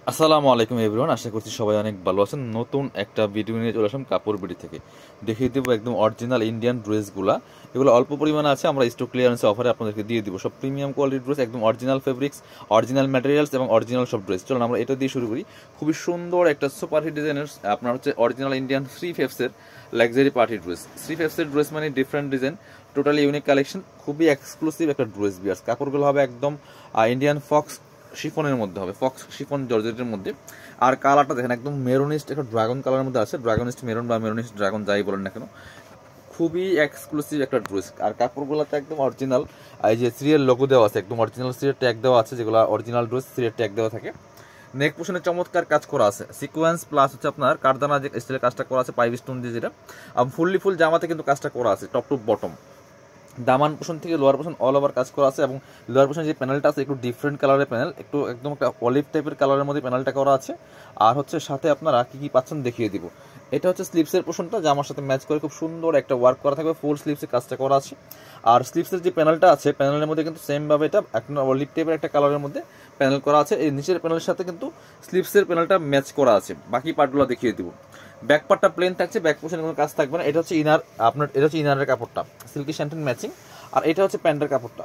আসসালামু আলাইকুম এভরিওয়ান, আশা করছি সবাই অনেক ভালো আছেন। নতুন একটা ভিডিও নিয়ে চলে আসলাম কাপড় বিডি থেকে। দেখিয়ে দেবো একদম অরিজিনাল ইন্ডিয়ান ড্রেসগুলা। এগুলো অল্প পরিমাণে আছে, আমরা স্টক ক্লিয়ারেন্স অফারে আপনাদেরকে দিয়ে দিব। সব প্রিমিয়াম কোয়ালিটির ড্রেস, একদম অরিজিনাল ফেব্রিক্স, অরিজিনাল ম্যাটেরিয়ালস এবং অরিজিনাল সব ড্রেস। চলুন আমরা এটা দিয়ে শুরু করি। খুবই সুন্দর একটা সুপার হিট ডিজাইনের আপনার হচ্ছে অরিজিনাল ইন্ডিয়ান থ্রি ফেভসের লাক্সারি পার্টি ড্রেস। থ্রি ফেভসের ড্রেস মানে different design, totally unique collection, খুবই এক্সক্লুসিভ একটা ড্রেস বিয়ার্স। কাপড়গুলো হবে একদম ইন্ডিয়ান ফক্স শিফনের মধ্যে হবে, ফক্স শিফন জর্জেটের মধ্যে। আর কালারটা দেখেন একদম মেরুনিস্ট, একটা ড্রাগন কালারের মধ্যে আছে, ড্রাগনিস্ট মেরুন বা মেরুনিস্ট ড্রাগন যাই বলেন না কেন, খুবই এক্সক্লুসিভ একটা ড্রেস। আর কাপড়গুলোতে একদম অরিজিনাল, এই যে সিরিয়াল লোগো দেওয়া আছে, একদম অরিজিনাল সিরিয়াল ট্যাগ দেওয়া আছে, যেগুলো অরিজিনাল ড্রেস সিরিয়াল ট্যাগ দেওয়া থাকে। নেক পোশনে চমৎকার কাজ করা আছে, সিকোয়েন্স প্লাস হচ্ছে আপনার কারদানা যে স্টাইলের কাজটা করা আছে, পাইপ স্টোন দিয়ে, যেটা ফুললি ফুল জামাতে কিন্তু কাজটা করা আছে, টপ টু বটম। দামান পোষণ থেকে লোয়ার পোষণ অল ওভার কাজ করা আছে, এবং লোয়ার পোষণ যে প্যানেলটা আছে একটু ডিফারেন্ট কালারের প্যানেল, একটু একদম একটা অলিভ টাইপের কালারের মধ্যে প্যানেলটা করা আছে। আর হচ্ছে সাথে আপনারা কি কি পাচ্ছেন দেখিয়ে দিব। এটা হচ্ছে স্লিপসের পোষণটা, জামার সাথে ম্যাচ করে খুব সুন্দর একটা ওয়ার্ক করা থাকবে, ফুল স্লিপসের কাজটা করা আছে। আর স্লিপসের যে প্যানেলটা আছে, প্যানেলের মধ্যে কিন্তু সেমভাবে এটা একটা অলিভ টাইপের একটা কালারের মধ্যে প্যানেল করা আছে। এই নিচের প্যানেলের সাথে কিন্তু স্লিপসের প্যানেলটা ম্যাচ করা আছে। বাকি পার্টগুলো দেখিয়ে দিব। ব্যাক পার্টটা প্লেন থাকছে, ব্যাক পোর্শনে কোনো কাজ থাকবে না। এটা হচ্ছে ইনার, আপনার এটা হচ্ছে ইনারের কাপড়টা, সিল্কি শ্যান্টেন ম্যাচিং। আর এটা হচ্ছে প্যান্টের কাপড়টা,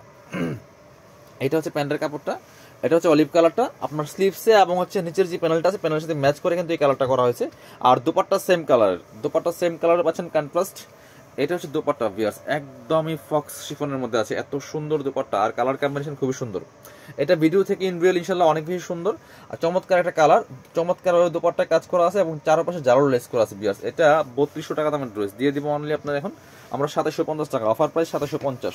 এটা হচ্ছে প্যান্টের কাপড়টা, এটা হচ্ছে অলিভ কালারটা আপনার স্লিভসে, এবং হচ্ছে নিচের যে প্যানেলটা আছে প্যানেলের সাথে ম্যাচ করে কিন্তু এই কালারটা করা হয়েছে। আর দোপাট্টা সেম কালারের, দোপাট্টা সেম কালারের পাচ্ছেন কন্ট্রাস্ট। এটা হচ্ছে দোপাট্টা ভিউয়ার্স, একদমই ফক্স শিফনের মধ্যে আছে, এত সুন্দর দোপাট্টা, আর কালার কম্বিনেশন খুবই সুন্দর। এটা ভিডিও থেকে ইন রিয়েল ইনশাল্লাহ অনেক বেশি সুন্দর। আর চমৎকার একটা কালার, চমৎকার দোপাট্টা কাজ করা আছে, এবং চারপাশে জারোর লেস করা আছে ভিউয়ার্স। এটা 3200 টাকা দামের ড্রেস দিয়ে দিব অনলি আপনার এখন আমরা 2750 টাকা, অফার প্রাইস 2750।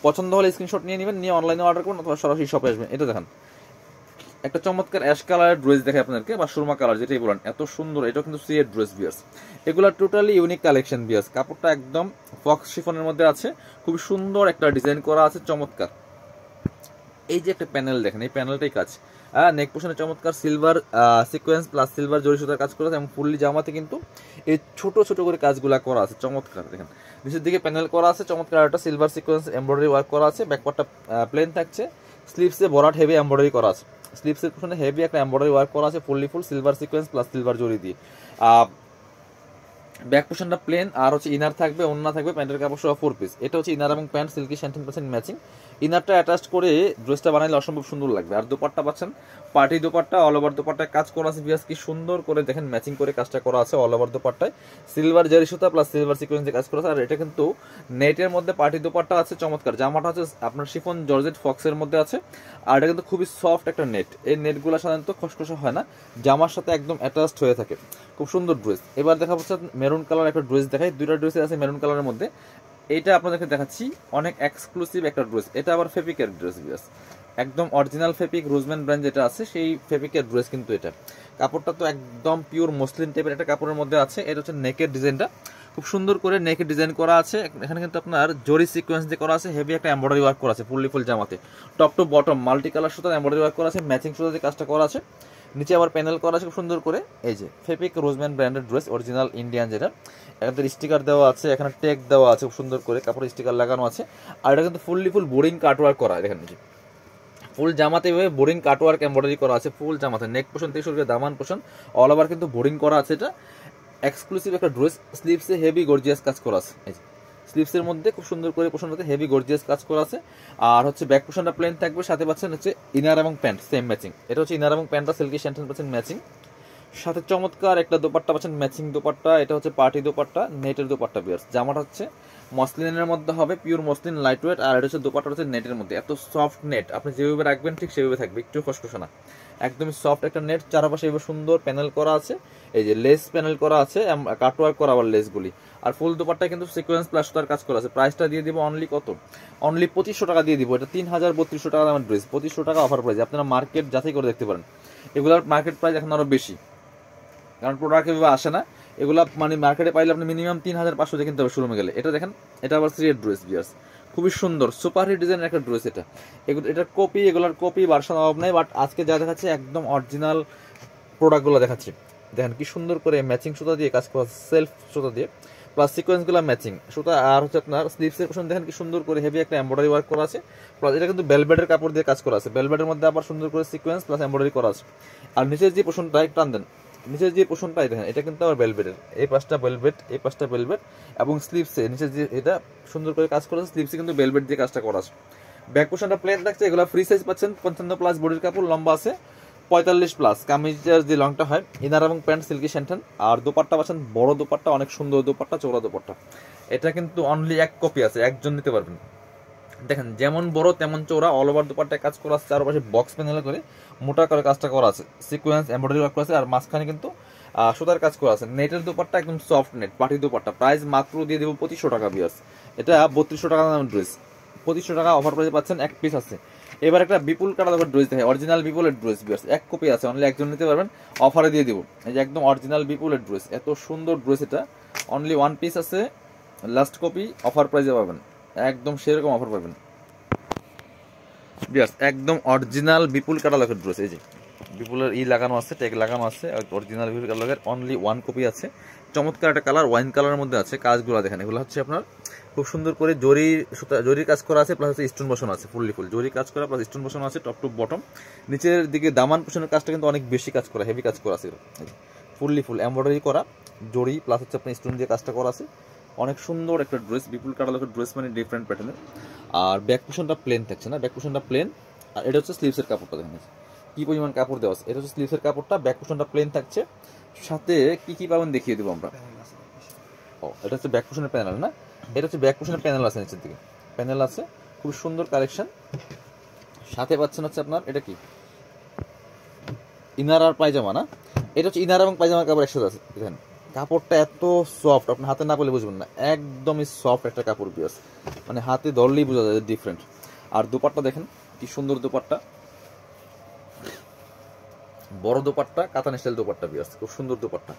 পছন্দ হলে স্ক্রিনশট নিয়ে নেবেন, নিয়ে অনলাইনে অর্ডার করুন অথবা সরাসরি শপে আসবেন। এটা দেখেন একটা চমৎকার অ্যাশ কালারের ড্রেস দেখে আপনাদেরকে, বা সুরমা কালার যেটাই বলেন, এত সুন্দর। এটা কিন্তু সিএর ড্রেস বিয়ার্স, এগুলো টোটালি ইউনিক কালেকশন বিয়ার্স। কাপড়টা একদম ফক্স শিফনের মধ্যে আছে, খুব সুন্দর একটা ডিজাইন করা আছে, চমৎকার। এই যে একটা প্যানেল দেখেন, এই প্যানেলটাই কাজ, নেক পোশনে চমৎকার সিলভার সিকোয়েন্স প্লাস সিলভার জরি সুতার কাজ করা আছে, এবং ফুললি জামাতে কিন্তু এই ছোট ছোট করে কাজগুলো করা আছে, চমৎকার। দেখেন নিচের দিকে প্যানেল করা আছে, চমৎকার একটা সিলভার সিকোয়েন্স এমব্রয়ডারি ওয়ার্ক করা আছে। ব্যাকপার্টটা প্লেন থাকছে, স্লিভসে বরাট হেভি এমব্রয়ডারি করা আছে, স্লিভসের পিছনে হেভি একটা এমব্রয়ডারি ওয়ার্ক করা আছে, fully full silver sequence plus silver জরি দিয়ে। ব্যাক পোর্শনটা প্লেন, আর হচ্ছে ইনার থাকবে, ওন্না থাকবে, প্যান্টের কাপড় সহ 4 পিস। এটা হচ্ছে ইনার এবং প্যান্ট সিল্কি 17% ম্যাচিং। ইনারটা অ্যাটাচ করে ড্রেসটা বানাইলে অসম্ভব সুন্দর লাগবে। আর দোপাট্টা পাচ্ছেন পার্টি দোপাট্টা, অল ওভার দোপাট্টায় কাজ করা আছে বিয়াস, কি সুন্দর করে দেখেন ম্যাচিং করে কাজটা করা আছে। অল ওভার দোপাট্টায় সিলভার জারি সুতা প্লাস সিলভার সিকোয়েন্সে কাজ করা আছে। আর এটা কিন্তু নেটের মধ্যে পার্টি দোপাট্টা আছে, চমৎকার। জামাটা হচ্ছে আপনার শিফন জর্জেট ফক্সের মধ্যে আছে, আর এটা কিন্তু খুবই সফট একটা নেট। এই নেটগুলো সাধারণত খসখসে হয় না, জামার সাথে একদম অ্যাটাচড হয়ে থাকে, খুব সুন্দর ড্রেস। এবার দেখা হচ্ছে মেরুন কালার একটা ড্রেস দেখাই, দুইটা ড্রেসে আছে মেরুন কালারের মধ্যে। এটা আপনাদেরকে দেখাচ্ছি অনেক এক্সক্লুসিভ একটা ড্রেস। এটা আবার ফেব্রিকের ড্রেস বিয়াস, একদম অরিজিনাল ফেব্রিক, রোজম্যান ব্র্যান্ড যেটা আছে সেই ফেব্রিকের ড্রেস কিন্তু এটা। কাপড়টা তো একদম পিওর মসলিন টাইপের একটা কাপড়ের মধ্যে আছে। এটা হচ্ছে নেকের ডিজাইনটা, খুব সুন্দর করে নেকের ডিজাইন করা আছে। এখানে কিন্তু আপনার জরি সিকোয়েন্স দিয়ে করা আছে, হেভি একটা এমব্রয়ডারি ওয়ার্ক করা আছে, ফুললি ফুল জামাতে top to bottom multi colour সুতার এমব্রয়ডারি ওয়ার্ক করা আছে, ম্যাচিং সুতা দিয়ে কাজটা করা আছে। নিচে আবার প্যানেল করা আছে খুব সুন্দর করে। এই যে ফেব্রিক রোজম্যান ব্র্যান্ডের ড্রেস, অরিজিনাল ইন্ডিয়ান, যেটা এখানে স্টিকার দেওয়া আছে, এখানে ট্যাগ দেওয়া আছে, খুব সুন্দর করে কাপড় স্টিকার লাগানো আছে। আর এটা কিন্তু ফুললি ফুল বোরিং কাটওয়ার্ক করা, দেখেন ফুল জামাতে বোরিং কাটওয়ার্ক এমব্রয়ডারি করা আছে ফুল জামাতে, নেক পোর্শন থেকে শুরু করে দামান পোর্শন অল ওভার কিন্তু বোরিং করা আছে। এটা এক্সক্লুসিভ একটা ড্রেস, স্লিভসে হেভি গর্জিয়াস কাজ করা আছে। এই যে স্লিভসের মধ্যে খুব সুন্দর করে পোর্শনটাতে হেভি গর্জিয়াস কাজ করা আছে। আর হচ্ছে ব্যাক পোর্শনটা প্লেন থাকবে, সাথে পাচ্ছেন হচ্ছে ইনার এবং প্যান্ট সেম ম্যাচিং। এটা হচ্ছে ইনার এবং প্যান্টটা সিল্কি 17% ম্যাচিং, সাথে চমৎকার একটা দোপাট্টা পাচ্ছেন ম্যাচিং দোপাট্টা। এটা হচ্ছে পার্টি দোপাট্টা, নেটের দোপাট্টা বিয়ার্স। জামাটা হচ্ছে মসলিনের মধ্যে হবে, পিওর মসলিন লাইট ওয়েট। আর এটা হচ্ছে দোপাট্টা হচ্ছে নেটের মধ্যে, এত সফট নেট, আপনি যেভাবে রাখবেন ঠিক সেভাবে থাকবে, একটু খসখসে না, একদমই সফট একটা নেট। চারপাশে এভাবে সুন্দর প্যানেল করা আছে, এই যে লেস প্যানেল করা আছে, কাটওয়ার্ক করা আবার লেসগুলি। আর ফুল দোপাট্টায় কিন্তু সিকোয়েন্স প্লাস তার কাজ করা আছে। প্রাইসটা দিয়ে দিব অনলি কত, অনলি 2500 টাকা দিয়ে দিব। এটা 3200 টাকা দামের ড্রেস, 2500 টাকা অফার প্রাইস। আপনারা মার্কেট যাচাই করে দেখতে পারেন, এগুলোর মার্কেট প্রাইস এখন আরো বেশি, কারণ প্রোডাক্ট এভাবে আসে না। এগুলা মানে মার্কেটে পাইলে আপনি মিনিমাম 3500 দিয়ে কিনতে হবে শোরুমে গেলে। এটা দেখেন, এটা আবার সিরিয়াল ড্রেস বিয়ার্স, খুবই সুন্দর সুপার হিট ডিজাইনের একটা ড্রেস। এটা এটার কপি, এগুলোর কপি ভার্সন অভাব নাই, বাট আজকে যা দেখাচ্ছে একদম অরিজিনাল প্রোডাক্টগুলো দেখাচ্ছি। দেখেন কি সুন্দর করে ম্যাচিং সুতা দিয়ে কাজ করা, সেলফ সুতা দিয়ে প্লাস সিকোয়েন্সগুলো ম্যাচিং সুতা। আর হচ্ছে আপনার স্লিভসের পোর্শন দেখেন কি সুন্দর করে হেভি একটা এমব্রয়ডারি ওয়ার্ক করা আছে, প্লাস এটা কিন্তু বেলভেটের কাপড় দিয়ে কাজ করা আছে, বেলভেটের মধ্যে আবার সুন্দর করে সিকোয়েন্স প্লাস এমব্রয়ডারি করা আছে। আর নিচের যে পোর্শনটা টান দেন, নিচের যে পোর্শনটা দেখেন এটা কিন্তু আবার বেলভেটের, এই পাশটা বেলভেট এই পাশটা বেলভেট, এবং স্লিভসে নিচের যে এটা সুন্দর করে কাজ করা আছে, স্লিভসে কিন্তু বেলভেট দিয়ে কাজটা করা আছে। ব্যাক পোর্শনটা প্লেন থাকছে, এগুলো ফ্রি সাইজ পাচ্ছেন 55 প্লাস বডির কাপড়, লম্বা আছে 45 প্লাস, কামিজের যে লংটা হয় ইনার এবং প্যান্ট সিল্কি স্যান্টেন। আর দোপাট্টা পাচ্ছেন বড় দোপাট্টা, অনেক সুন্দর দোপাট্টা, চৌড়া দোপাট্টা। এটা কিন্তু অনলি এক কপি আছে, একজন নিতে পারবেন। দেখেন যেমন বড় তেমন চৌড়া, অল ওভার দোপাট্টায় কাজ করা আছে, চারপাশে বক্স প্যানেল করে মোটা করে কাজটা করা আছে, সিকোয়েন্স এমব্রয়ডারি ওয়ার্ক করা আছে, আর মাঝখানে কিন্তু সুতার কাজ করা আছে। নেটের দোপাট্টা একদম সফট নেট, পাটি দোপাট্টা। প্রাইস মাত্র দিয়ে দেবো 2500 টাকা বিয়ার্স। এটা 3200 টাকা দামের ড্রেস, 2500 টাকা অফার প্রাইসে পাচ্ছেন, এক পিস আছে। এবার একটা বিপুল কাটা ড্রেস দেখে, অরিজিনাল বিপুলের ড্রেস বিয়ার্স, এক কপি আছে, অনলি একজন নিতে পারবেন, অফারে দিয়ে দিব। এই যে একদম অরিজিনাল বিপুলের ড্রেস, এত সুন্দর ড্রেস, এটা অনলি ওয়ান পিস আছে, লাস্ট কপি, অফার প্রাইসে পাবেন, একদম সেরকম অফার পাবেন বিয়ার্স। একদম অরিজিনাল বিপুল কাটালগের ড্রেস, এই যে বিপুলের লাগানো আছে, ট্যাগ লাগানো আছে, অরিজিনাল বিপুল কাটালগের অনলি ওয়ান কপি আছে। চমৎকার একটা কালার, ওয়াইন কালারের মধ্যে আছে। কাজগুলো দেখেন, এগুলো হচ্ছে আপনার খুব সুন্দর করে জরির কাজ করা আছে, প্লাস হচ্ছে স্টোন বসানো আছে, ফুললি ফুল জরি কাজ করা প্লাস স্টোন বসানো আছে টপ টু বটম। নিচের দিকে দামান পোষণের কাজটা কিন্তু অনেক বেশি কাজ করা, হেভি কাজ করা আছে, ফুললি ফুল এমব্রয়ডারি করা জরি প্লাস হচ্ছে আপনার স্টোন দিয়ে কাজটা করা আছে। অনেক সুন্দর একটা ড্রেস, বিপুল কাটালগের ড্রেস, মানে ডিফারেন্ট প্যাটার্নের। আর ব্যাক পোষণটা প্লেন থাকছে না, ব্যাক পোষণটা প্লেন। আর এটা হচ্ছে স্লিভসের কাপড়টা, দেখেন কি পরিমাণ কাপড় দেওয়া আছে, এটা হচ্ছে স্লিভসের কাপড়টা, ব্যাক পোষণটা প্লেন থাকছে। সাথে কি কি পাবেন দেখিয়ে দেবো আমরা। ও এটা হচ্ছে ব্যাক পোষণের প্যানেল না, এটা হচ্ছে ব্যাক পোষণের প্যানেল আছে, নিচের দিকে প্যানেল আছে, খুব সুন্দর কালেকশন। সাথে পাচ্ছেন হচ্ছে আপনার এটা কি ইনার আর পায়জামা না, এটা হচ্ছে ইনার এবং পায়জামার কাপড় একসাথে আছে। দেখেন কাপড়টা এত সফট, আপনি হাতে না পেলে বুঝবেন না, একদমই সফট একটা কাপড় পিস, মানে হাতে ধরলেই বোঝা যায় ডিফারেন্ট। আর দোপাট্টা দেখেন কি সুন্দর দোপাট্টা, বড় দোপাট্টা, কাতান স্টাইল দোপাট্টা পিস, খুব সুন্দর দোপাট্টা।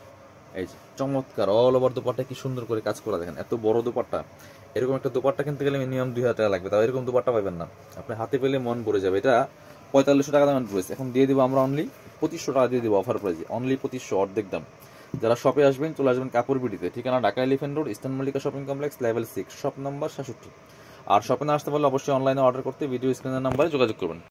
এই যে চমৎকার অল ওভার দোপাট্টা কি সুন্দর করে কাজ করা, দেখেন এত বড় দোপাট্টা। এরকম একটা দোপাট্টা কিনতে গেলে মিনিমাম 2000 টাকা লাগবে, তাও এরকম দোপাট্টা পাবেন না, আপনি হাতে পেলে মন ভরে যাবে। এটা 4500 টাকা দামের ড্রেস, এখন দিয়ে দেবো আমরা অনলি 2500 টাকা দিয়ে দেবো অফার প্রাইসে, অনলি 2500, অর্ধেক দাম। যারা শপে আসবেন চলে আসবেন কাপড় বিডিতে, ঠিকানা Dhaka elephant road, eastern Mallika shopping complex, level 6, shop number 67। আর শপে না আসতে পারলে অবশ্যই অনলাইনে অর্ডার করতে ভিডিও স্ক্রিনের নাম্বারে যোগাযোগ করবেন।